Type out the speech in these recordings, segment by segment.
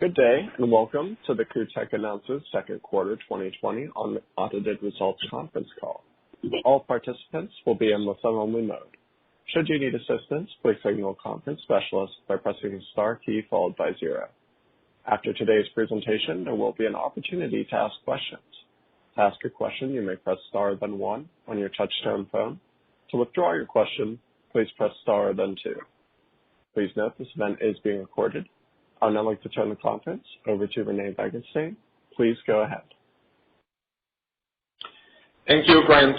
Good day, and welcome to the CooTek Announces Second Quarter 2020 Unaudited Results Conference Call. All participants will be in listen-only mode. Should you need assistance, please signal a conference specialist by pressing the star key followed by 0. After today's presentation, there will be an opportunity to ask questions. To ask a question, you may press star then 1 on your touch-tone phone. To withdraw your question, please press star then 2. Please note this event is being recorded. I would now like to turn the conference over to Renee Begenstein. Please go ahead. Thank you, Grant.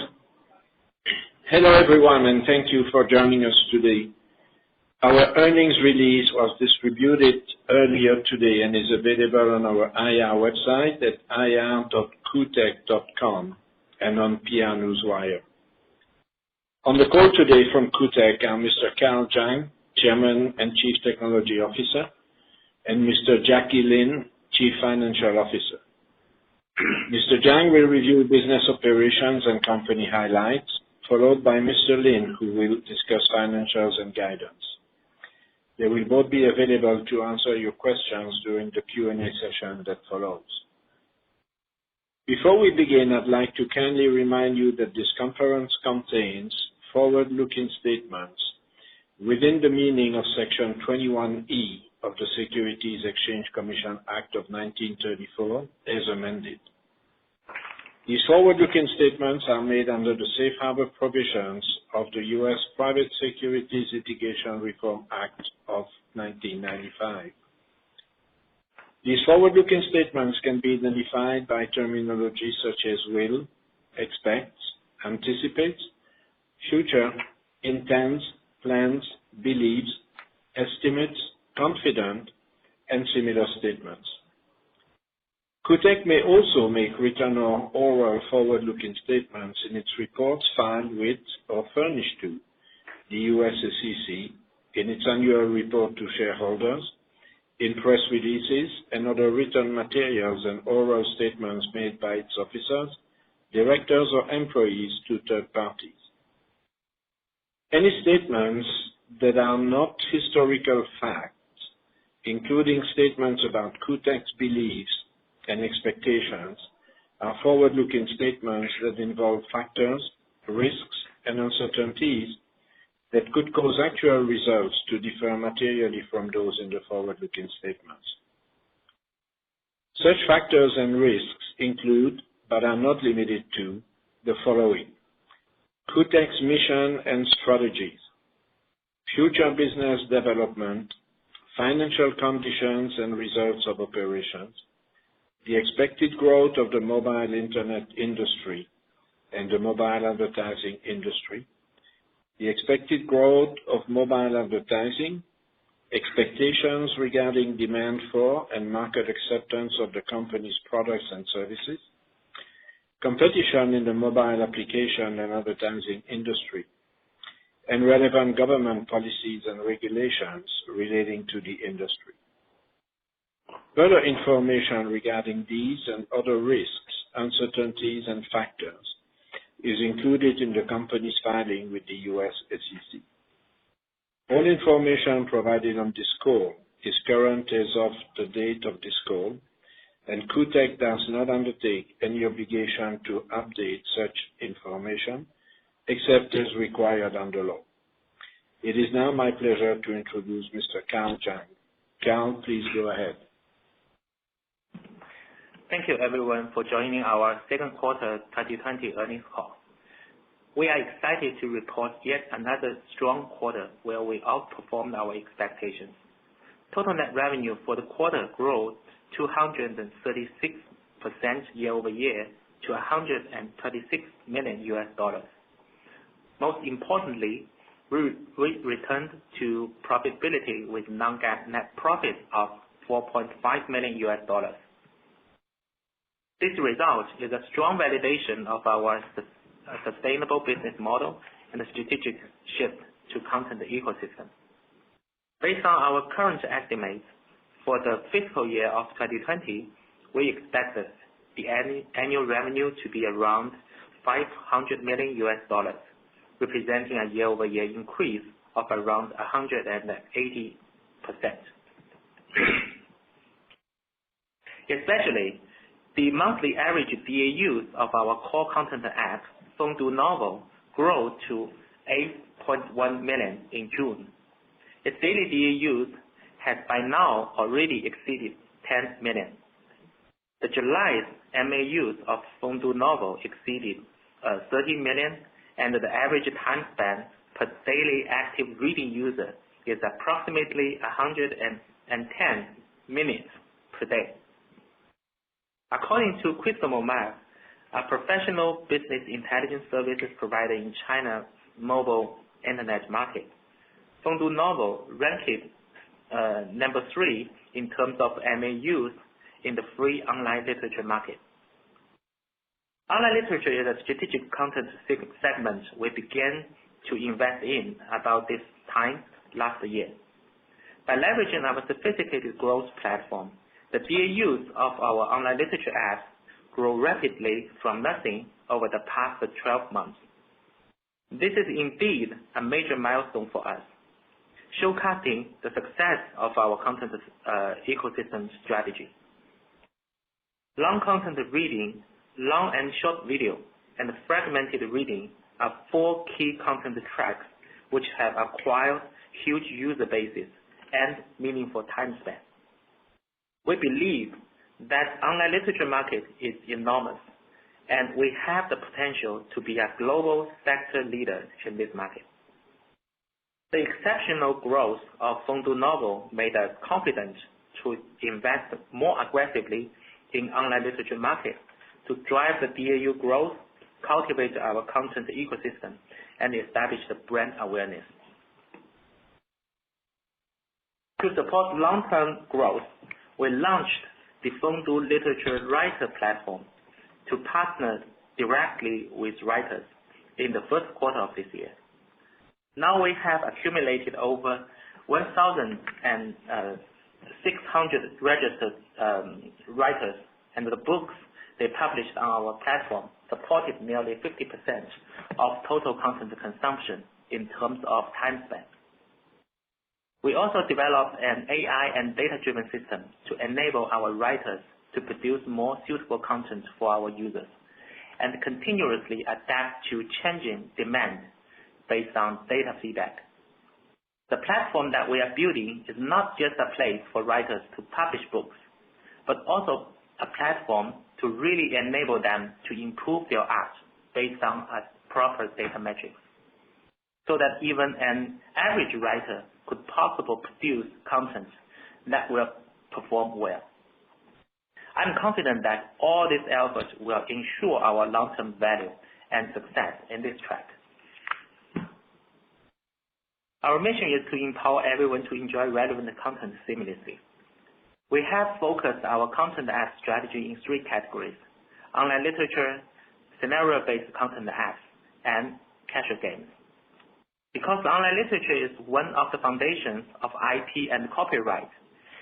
Hello, everyone, and thank you for joining us today. Our earnings release was distributed earlier today and is available on our IR website at ir.cootek.com and on PR Newswire. On the call today from CooTek are Mr. Carl Zhang, Chairman and Chief Technology Officer, and Mr. Jackie Lin, Chief Financial Officer. Mr. Zhang will review business operations and company highlights, followed by Mr. Lin, who will discuss financials and guidance. They will both be available to answer your questions during the Q&A session that follows. Before we begin, I'd like to kindly remind you that this conference contains forward-looking statements within the meaning of Section 21E of the Securities Exchange Commission Act of 1934 as amended. These forward-looking statements are made under the safe harbor provisions of the U.S. Private Securities Litigation Reform Act of 1995. These forward-looking statements can be identified by terminology such as will, expects, anticipates, future, intends, plans, believes, estimates, confident, and similar statements. CooTek may also make written or oral forward-looking statements in its reports filed with or furnished to the U.S. SEC, in its annual report to shareholders, in press releases, and other written materials and oral statements made by its officers, directors, or employees to third parties. Any statements that are not historical facts, including statements about CooTek's beliefs and expectations, are forward-looking statements that involve factors, risks, and uncertainties that could cause actual results to differ materially from those in the forward-looking statements. Such factors and risks include, but are not limited to, the following: CooTek's mission and strategies, future business development, financial conditions and results of operations, the expected growth of the mobile internet industry and the mobile advertising industry, the expected growth of mobile advertising, expectations regarding demand for and market acceptance of the company's products and services, competition in the mobile application and advertising industry, and relevant government policies and regulations relating to the industry. Further information regarding these and other risks, uncertainties, and factors is included in the company's filing with the U.S. SEC. All information provided on this call is current as of the date of this call, and CooTek does not undertake any obligation to update such information except as required under law. It is now my pleasure to introduce Mr. Carl Zhang. Carl, please go ahead. Thank you, everyone, for joining our second quarter 2020 earnings call. We are excited to report yet another strong quarter where we outperformed our expectations. Total net revenue for the quarter grew 236% year-over-year to $126 million. Most importantly, we returned to profitability with non-GAAP net profit of $4.5 million. This result is a strong validation of our sustainable business model and the strategic shift to content ecosystem. Based on our current estimates for the fiscal year of 2020, we expect the annual revenue to be around $500 million, representing a year-over-year increase of around 180%. Especially, the monthly average DAUs of our core content app, Fengdu Novel, grew to 8.1 million in June. Its daily DAUs has by now already exceeded 10 million. The July's MAUs of Fengdu Novel exceeded 30 million, and the average time span per daily active reading user is approximately 110 minutes per day. According to Quizimo Map, a professional business intelligence services provider in China's mobile internet market, Fengdu Novel ranked number 3 in terms of MAUs in the free online literature market. Online literature is a strategic content segment we began to invest in about this time last year. By leveraging our sophisticated growth platform, the DAUs of our online literature apps grew rapidly from nothing over the past 12 months. This is indeed a major milestone for us, showcasing the success of our content ecosystem strategy. Long content reading, long and short video, and fragmented reading are 4 key content tracks which have acquired huge user bases and meaningful time span. We believe that online literature market is enormous, and we have the potential to be a global sector leader in this market. The exceptional growth of Fengdu Novel made us confident to invest more aggressively in online literature market to drive the DAU growth, cultivate our content ecosystem, and establish the brand awareness. To support long-term growth, we launched the Fengdu Literature Writer Platform to partner directly with writers in the first quarter of this year. Now we have accumulated over 1,600 registered writers, and the books they published on our platform supported nearly 50% of total content consumption in terms of time span. We also developed an AI and data-driven system to enable our writers to produce more suitable content for our users and continuously adapt to changing demand based on data feedback. The platform that we are building is not just a place for writers to publish books, but also a platform to really enable them to improve their art based on a proper data metrics, so that even an average writer could possibly produce content that will perform well. I'm confident that all these efforts will ensure our long-term value and success in this track. Our mission is to empower everyone to enjoy relevant content seamlessly. We have focused our content app strategy in 3 categories: online literature, scenario-based content apps, and casual games. Because online literature is one of the foundations of IP and copyright,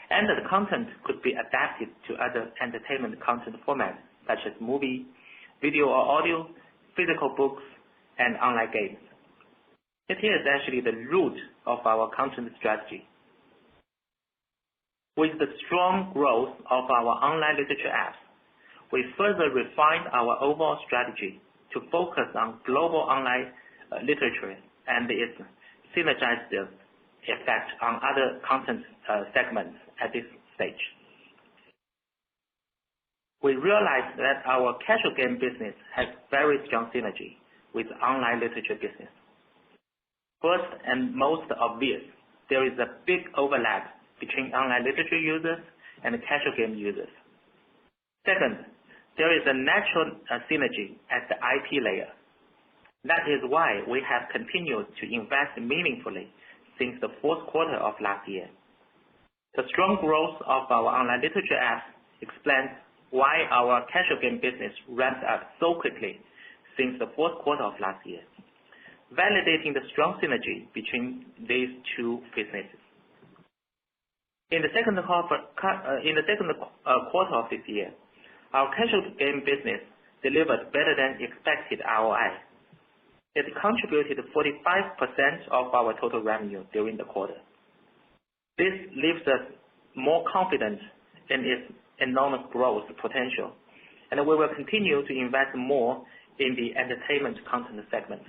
and the content could be adapted to other entertainment content formats such as movie, video or audio, physical books, and online games. It is actually the root of our content strategy. With the strong growth of our online literature apps, we further refined our overall strategy to focus on global online literature and its synergistic effect on other content segments at this stage. We realized that our casual game business has very strong synergy with online literature business. First and most obvious, there is a big overlap between online literature users and casual game users. Second, there is a natural synergy at the IP layer. That is why we have continued to invest meaningfully since the fourth quarter of last year. The strong growth of our online literature apps explains why our casual game business ramped up so quickly since the fourth quarter of last year, validating the strong synergy between these 2 businesses. In the second quarter of this year, our casual game business delivered better than expected ROI. It contributed 45% of our total revenue during the quarter. This leaves us more confident in its enormous growth potential, and we will continue to invest more in the entertainment content segment.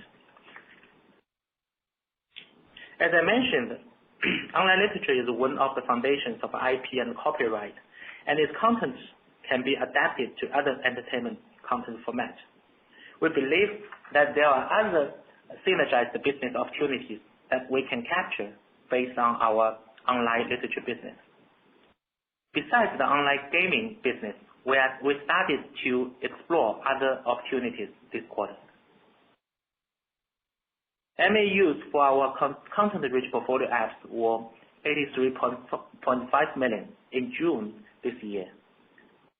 As I mentioned, online literature is one of the foundations of IP and copyright, and its content can be adapted to other entertainment content formats. We believe that there are other synergized business opportunities that we can capture based on our online literature business. Besides the online gaming business, we started to explore other opportunities this quarter. MAUs for our content-rich portfolio apps were 83.5 million in June this year,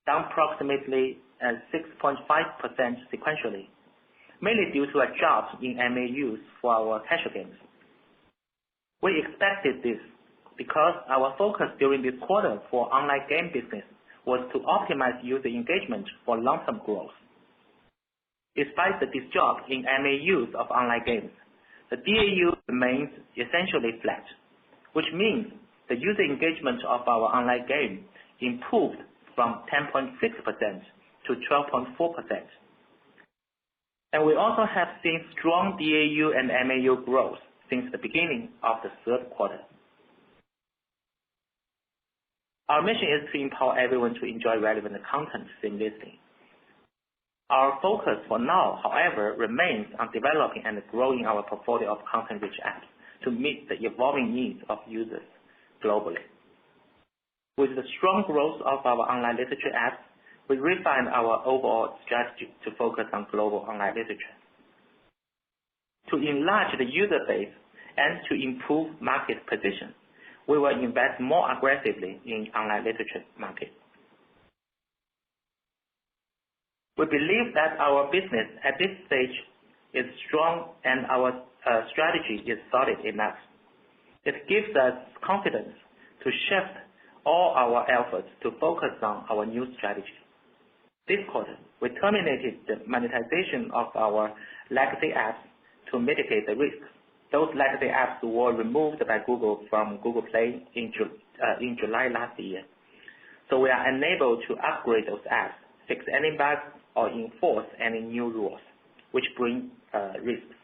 down approximately 6.5% sequentially, mainly due to a drop in MAUs for our casual games. We expected this because our focus during this quarter for online game business was to optimize user engagement for long-term growth. Despite this drop in MAUs of online games, the DAU remains essentially flat, which means the user engagement of our online game improved from 10.6% to 12.4%. And we also have seen strong DAU and MAU growth since the beginning of the third quarter. Our mission is to empower everyone to enjoy relevant content seamlessly. Our focus for now, however, remains on developing and growing our portfolio of content-rich apps to meet the evolving needs of users globally. With the strong growth of our online literature apps, we refined our overall strategy to focus on global online literature. To enlarge the user base and to improve market position, we will invest more aggressively in online literature market. We believe that our business at this stage is strong and our strategy is solid enough. It gives us confidence to shift all our efforts to focus on our new strategy. This quarter, we terminated the monetization of our legacy apps to mitigate the risks. Those legacy apps were removed by Google from Google Play in July last year. So we are unable to upgrade those apps, fix any bugs, or enforce any new rules, which bring risks.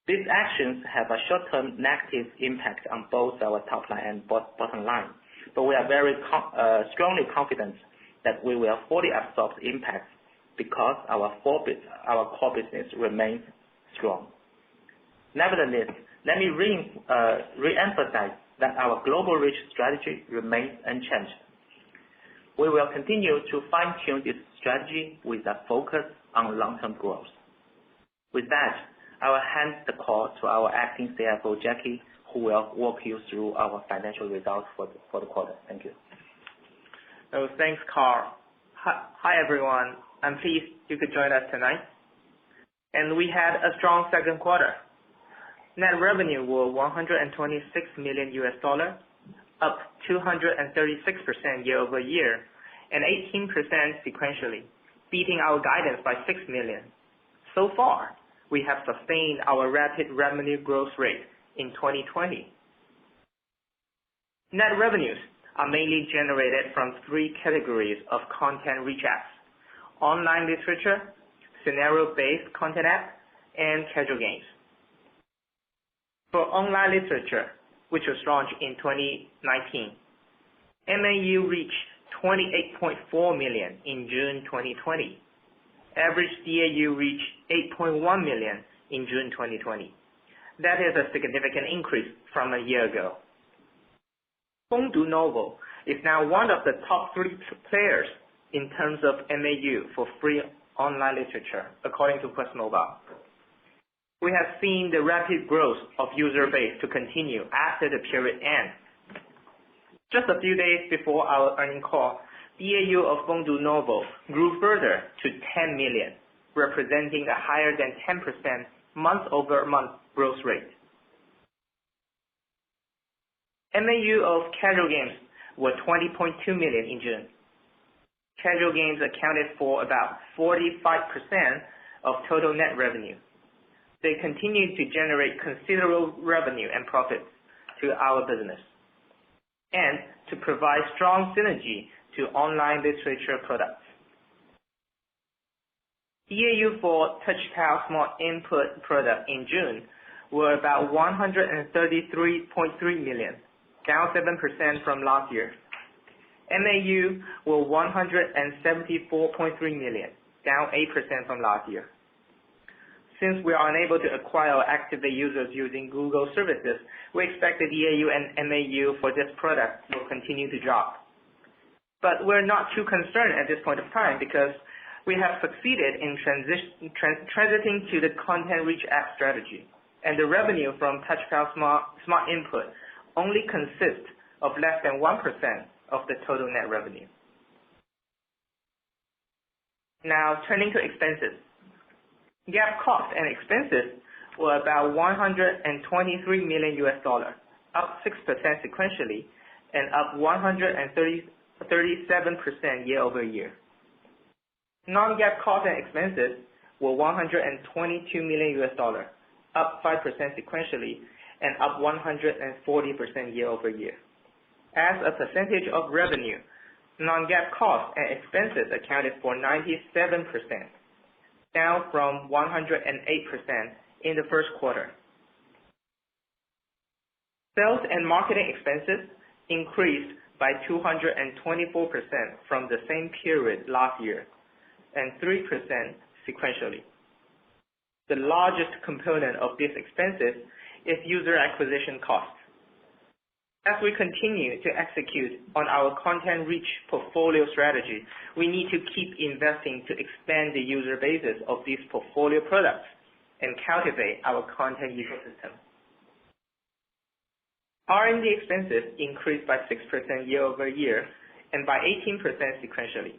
These actions have a short-term negative impact on both our top line and bottom line, but we are very strongly confident that we will fully absorb the impacts because our core business remains strong. Nevertheless, let me re-emphasize that our global reach strategy remains unchanged. We will continue to fine-tune this strategy with a focus on long-term growth. With that, I will hand the call to our acting CFO, Jackie, who will walk you through our financial results for the quarter. Thank you. Oh, thanks, Carl. Hi, everyone. I'm pleased you could join us tonight. And we had a strong second quarter. Net revenue was $126 million, up 236% year over year, and 18% sequentially, beating our guidance by $6 million. So far, we have sustained our rapid revenue growth rate in 2020. Net revenues are mainly generated from three categories of content-rich apps: online literature, scenario-based content apps, and casual games. For online literature, which was launched in 2019, MAU reached 28.4 million in June 2020. Average DAU reached 8.1 million in June 2020. That is a significant increase from a year ago. Fengdu Novel is now one of the top 3 players in terms of MAU for free online literature, according to Quest Mobile. We have seen the rapid growth of user base to continue after the period ends. Just a few days before our earnings call, DAU of Fengdu Novel grew further to 10 million, representing a higher than 10% month-over-month growth rate. MAU of casual games were 20.2 million in June. Casual games accounted for about 45% of total net revenue. They continue to generate considerable revenue and profits to our business. and to provide strong synergy to online literature products. DAU for TouchTile Smart Input product in June were about 133.3 million, down 7% from last year. MAU were 174.3 million, down 8% from last year. Since we are unable to acquire or activate users using Google services, we expect the DAU and MAU for this product will continue to drop. But we're not too concerned at this point of time because we have succeeded in transiting to the content rich app strategy, and the revenue from TouchTile Smart Input only consists of less than 1% of the total net revenue. Now turning to expenses. GAAP costs and expenses were about $123 million, up 6% sequentially and up 137% year over year. Non-GAAP costs and expenses were $122 million, up 5% sequentially and up 140% year over year. As a percentage of revenue, non-GAAP costs and expenses accounted for 97%, down from 108% in the first quarter. Sales and marketing expenses increased by 224% from the same period last year and 3% sequentially. The largest component of these expenses is user acquisition costs. As we continue to execute on our content-rich portfolio strategy, we need to keep investing to expand the user bases of these portfolio products and cultivate our content ecosystem. R&D expenses increased by 6% year over year and by 18% sequentially,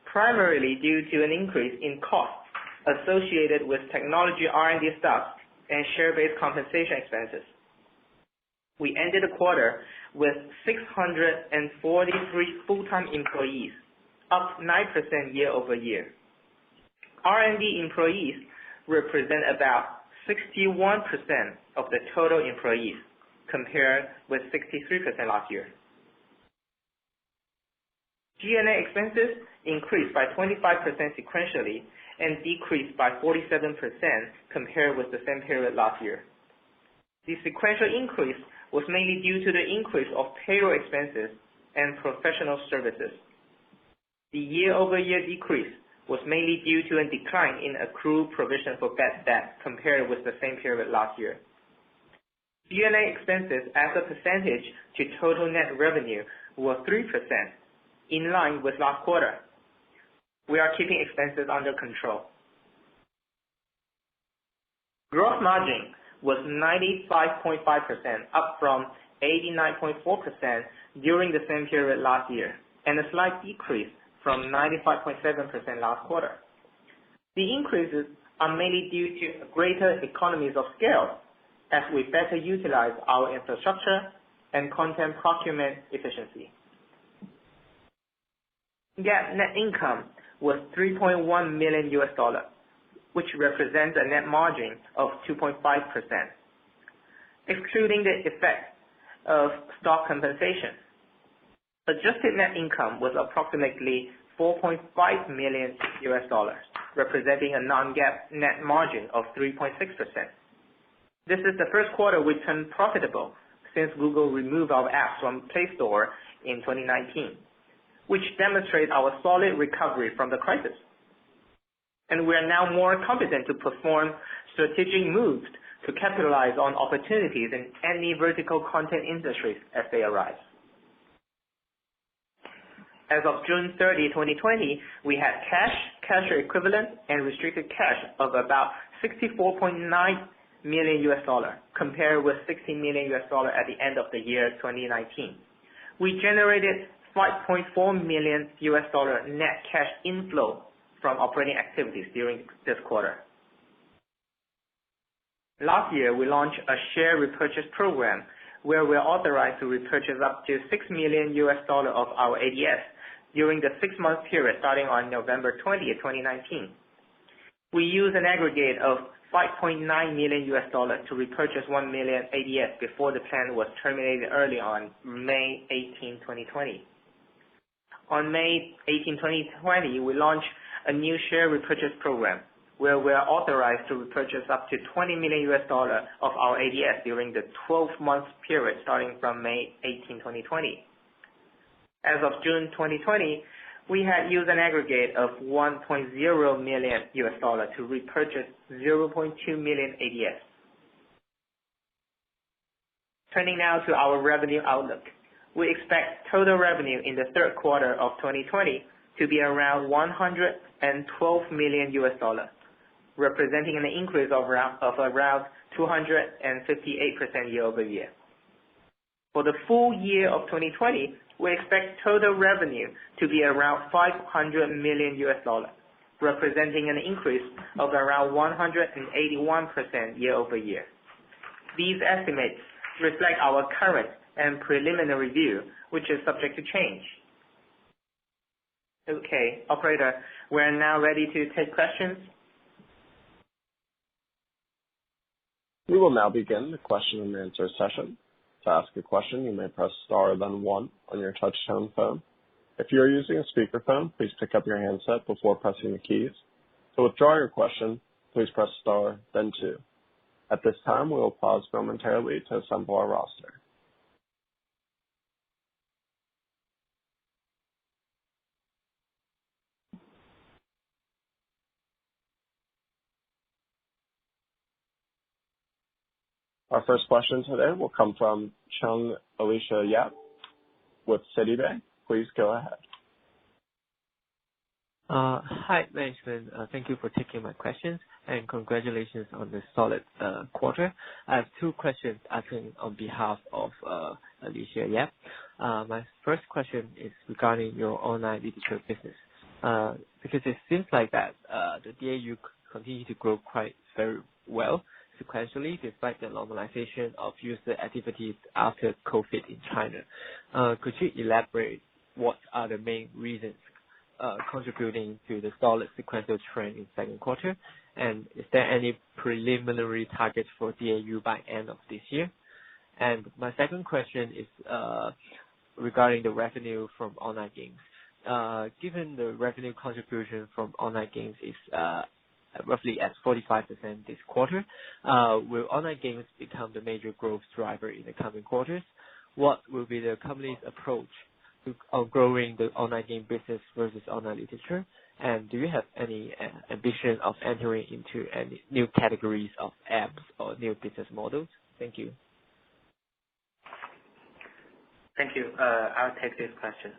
primarily due to an increase in costs associated with technology R&D staff and share-based compensation expenses. We ended the quarter with 643 full-time employees, up 9% year over year. R&D employees represent about 61% of the total employees, compared with 63% last year. G&A expenses increased by 25% sequentially and decreased by 47% compared with the same period last year. The sequential increase was mainly due to the increase of payroll expenses and professional services. The year-over-year decrease was mainly due to a decline in accrued provision for bad debt compared with the same period last year. G&A expenses as a percentage to total net revenue were 3%, in line with last quarter. We are keeping expenses under control. Gross margin was 95.5%, up from 89.4% during the same period last year, and a slight decrease from 95.7% last quarter. The increases are mainly due to greater economies of scale as we better utilize our infrastructure and content procurement efficiency. GAAP net income was $3.1 million, which represents a net margin of 2.5%. Excluding the effect of stock compensation, adjusted net income was approximately $4.5 million, representing a non-GAAP net margin of 3.6%. This is the first quarter we turned profitable since Google removed our apps from Play Store in 2019, which demonstrates our solid recovery from the crisis. And we are now more competent to perform strategic moves to capitalize on opportunities in any vertical content industries as they arise. As of June 30, 2020, we had cash equivalent, and restricted cash of about $64.9 million, compared with $60 million at the end of the year 2019. We generated $5.4 million net cash inflow from operating activities during this quarter. Last year, we launched a share repurchase program where we're authorized to repurchase up to $6 million of our ADS during the 6-month period starting on November 20, 2019. We use an aggregate of $5.9 million to repurchase 1 million ADS before the plan was terminated early on May 18, 2020. On May 18, 2020, we launched a new share repurchase program where we are authorized to repurchase up to $20 million of our ADS during the 12-month period starting from May 18, 2020. As of June 2020, we had used an aggregate of $1.0 million to repurchase 0.2 million ADS. Turning now to our revenue outlook. We expect total revenue in the third quarter of 2020 to be around $112 million, representing an increase of around 258% year-over-year. For the full year of 2020, we expect total revenue to be around $500 million, representing an increase of around 181% year-over-year. These estimates reflect our current and preliminary view, which is subject to change. Okay, operator, we are now ready to take questions. We will now begin the question and answer session. To ask a question, you may press star then 1 on your touch-tone phone. If you are using a speakerphone, please pick up your handset before pressing the keys. To withdraw your question, please press star then 2. At this time, we will pause momentarily to assemble our roster. Our first question today will come from Chung Alicia Yap with Citibank. Please go ahead. Hi, management. Thank you for taking my questions and congratulations on the solid quarter. I have 2 questions asking on behalf of Alicia Yap. My first question is regarding your online literature business. Because it seems like that the DAU continue to grow quite very well sequentially despite the normalization of user activities after COVID in China. Could you elaborate what are the main reasons contributing to the solid sequential trend in second quarter? And is there any preliminary targets for DAU by end of this year? And my second question is regarding the revenue from online games. Given the revenue contribution from online games is roughly at 45% this quarter, will online games become the major growth driver in the coming quarters? What will be the company's approach to growing the online game business versus online literature? And do you have any ambition of entering into any new categories of apps or new business models? Thank you. Thank you. I'll take this question.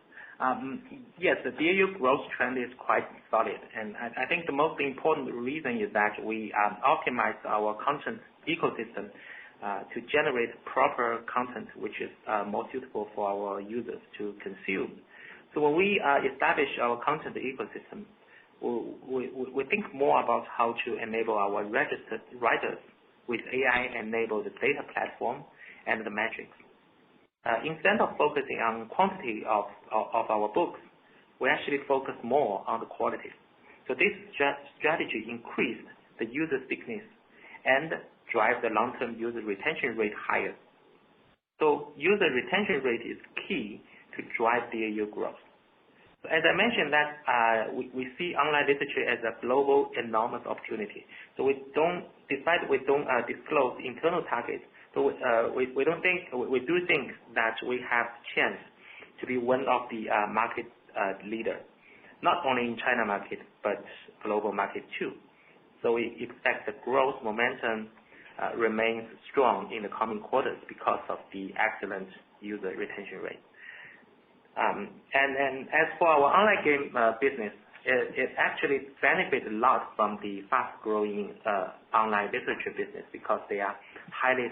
Yes, the DAU growth trend is quite solid, and I think the most important reason is that we optimize our content ecosystem to generate proper content which is more suitable for our users to consume. So when we establish our content ecosystem, we think more about how to enable our registered writers with AI-enabled data platform and the metrics. Instead of focusing on quantity of our books, we actually focus more on the quality. So this strategy increased the user stickiness and drive the long-term user retention rate higher. So user retention rate is key to drive DAU growth. So as I mentioned that we see online literature as a global enormous opportunity. So we don't disclose internal targets. So we do think that we have chance to be one of the market leader, not only in China market but global market too. So we expect the growth momentum remains strong in the coming quarters because of the excellent user retention rate. And as for our online game business, it actually benefits a lot from the fast-growing online literature business because they are highly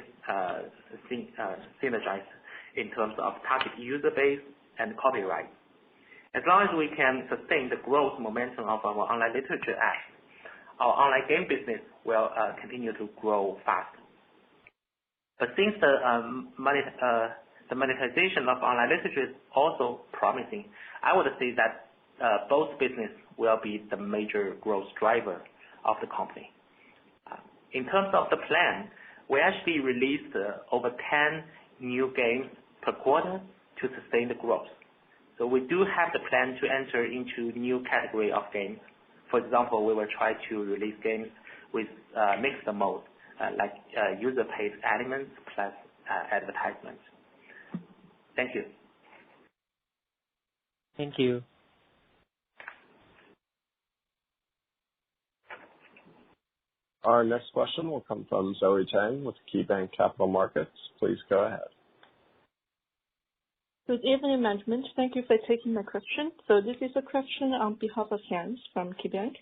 synergized in terms of target user base and copyright. As long as we can sustain the growth momentum of our online literature apps, our online game business will continue to grow fast. But since the monetization of online literature is also promising, I would say that both business will be the major growth driver of the company. In terms of the plan, we actually released over 10 new games per quarter to sustain the growth. So we do have the plan to enter into new category of games. For example, we will try to release games with mixed mode, like user-paid elements plus advertisements. Thank you. Thank you. Our next question will come from Zoe Tang with KeyBanc Capital Markets. Please go ahead. Good evening, management. Thank you for taking my question. So this is a question on behalf of Hans from KeyBanc.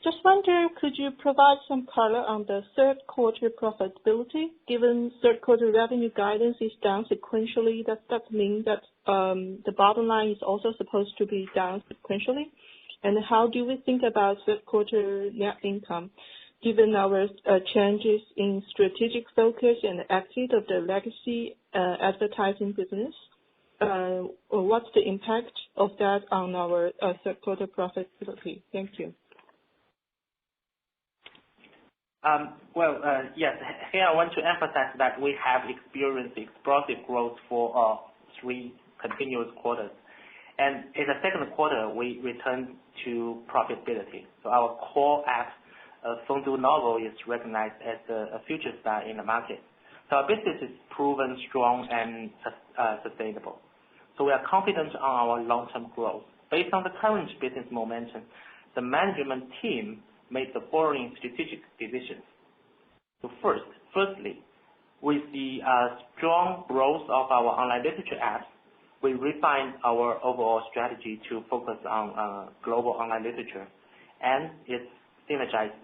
Just wonder, could you provide some color on the third quarter profitability? Given third quarter revenue guidance is down sequentially, does that mean that the bottom line is also supposed to be down sequentially? And how do we think about third quarter net income, given our changes in strategic focus and exit of the legacy advertising business? What's the impact of that on our third quarter profitability? Thank you. Yes, here I want to emphasize that we have experienced explosive growth for 3 continuous quarters. And in the second quarter, we returned to profitability. So our core app, Fengdu Novel, is recognized as a future star in the market. So our business is proven strong and sustainable. So we are confident on our long-term growth. Based on the current business momentum, the management team made the following strategic decisions. So firstly, with the strong growth of our online literature apps, we refined our overall strategy to focus on global online literature and its synergized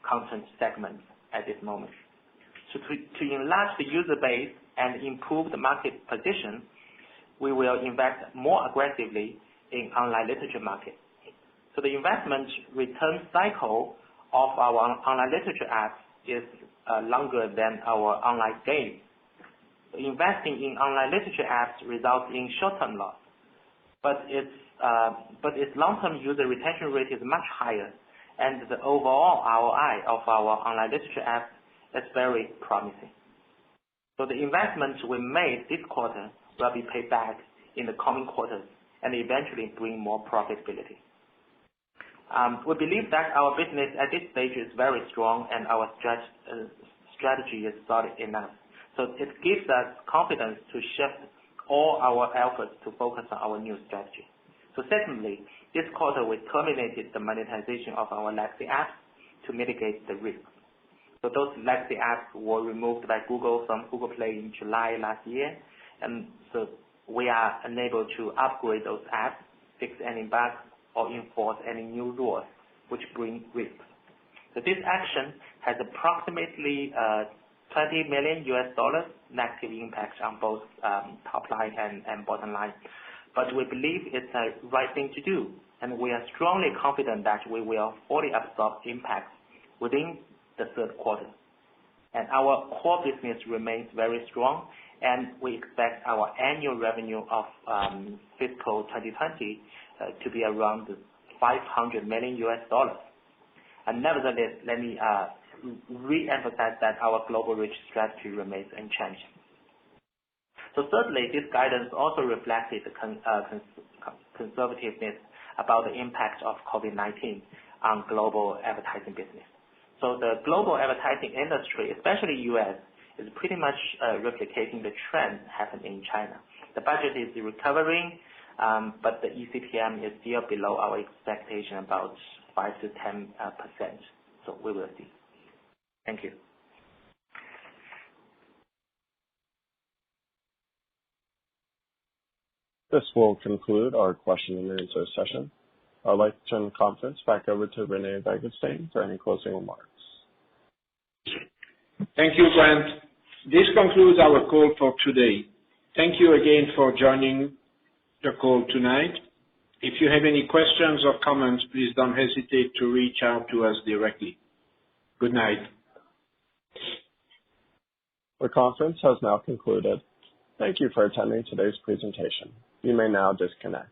content segments at this moment. So to enlarge the user base and improve the market position, we will invest more aggressively in online literature market. So the investment return cycle of our online literature apps is longer than our online games. Investing in online literature apps results in short-term loss, but its long-term user retention rate is much higher, and the overall ROI of our online literature apps is very promising. So the investment we made this quarter will be paid back in the coming quarters and eventually bring more profitability. We believe that our business at this stage is very strong and our strategy is solid enough. So it gives us confidence to shift all our efforts to focus on our new strategy. So secondly, this quarter we terminated the monetization of our legacy apps to mitigate the risk. So those legacy apps were removed by Google from Google Play in July last year, and so we are unable to upgrade those apps, fix any bugs, or enforce any new rules which bring risks. So this action has approximately $20 million negative impact on both top line and bottom line. But we believe it's the right thing to do, and we are strongly confident that we will fully absorb impacts within the third quarter. And our core business remains very strong, and we expect our annual revenue of fiscal 2020 to be around $500 million. And nevertheless, let me re-emphasize that our global reach strategy remains unchanged. So thirdly, this guidance also reflected the conservativeness about the impact of COVID-19 on global advertising business. So the global advertising industry, especially US, is pretty much replicating the trend happening in China. The budget is recovering, but the eCPM is still below our expectation, about 5 to 10%. So we will see. Thank you. This will conclude our question and answer session. I'd like to turn the conference back over to Rene Vanguestaine for any closing remarks. Thank you, Grant. This concludes our call for today. Thank you again for joining the call tonight. If you have any questions or comments, please don't hesitate to reach out to us directly. Good night. The conference has now concluded. Thank you for attending today's presentation. You may now disconnect.